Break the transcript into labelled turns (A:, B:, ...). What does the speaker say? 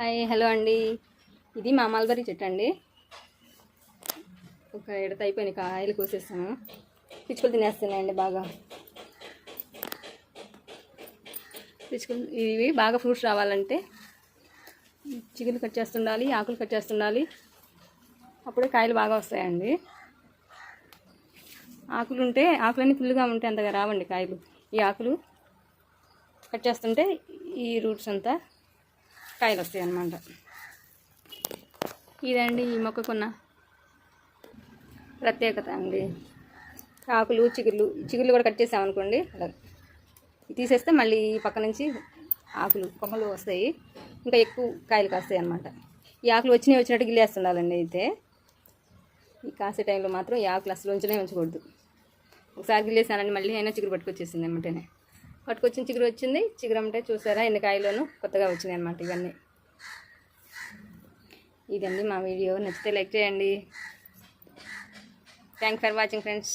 A: Hi hello అండి. ఇది మా మల్బరీ చెట్టు అండి. ఒక ఎడత అయిపోయినాయి కాయలు కోసేస్తాము. పిచ్చుకలు తినేస్తున్నాయండి బాగా. పిచ్చుకలు ఇవి బాగా ఫ్రూట్స్ రావాలంటే చిగురు కట్ చేస్తుండాలి, ఆకులు కట్ చేస్తుండాలి. అప్పుడే కాయలు బాగా వస్తాయండి. ఆకులు ఉంటే ఆకులన్నీ ఫుల్గా ఉంటే అంతగా రావండి కాయలు. ఈ ఆకులు కట్ చేస్తుంటే ఈ రూట్స్ అంతా కాయలు వస్తాయి అన్నమాట. ఇదండి ఈ మొక్కకున్న ప్రత్యేకత అండి. ఆకులు చిగుర్లు కూడా కట్ చేసామనుకోండి, అలా తీసేస్తే మళ్ళీ ఈ పక్క నుంచి ఆకులు కొమ్మలు వస్తాయి, ఇంకా ఎక్కువ కాయలు కాస్తాయి అన్నమాట. ఈ ఆకులు వచ్చినట్టు గిల్లేస్తుండాలండి. అయితే ఈ కాసే టైంలో మాత్రం ఈ ఆకులు అసలు ఉంచకూడదు. ఒకసారి గిల్లేసానండి, మళ్ళీ అయినా చిగురు పట్టుకొచ్చేసింది అన్నమాటనే. పట్టుకొచ్చిన చిగురు వచ్చింది. చిగురు అంటే చూసారా ఎన్ని కాయలోనూ కొత్తగా వచ్చినాయి అన్నమాట. ఇవన్నీ ఇదండి మా వీడియో. నచ్చితే లైక్ చేయండి. Thanks for watching friends.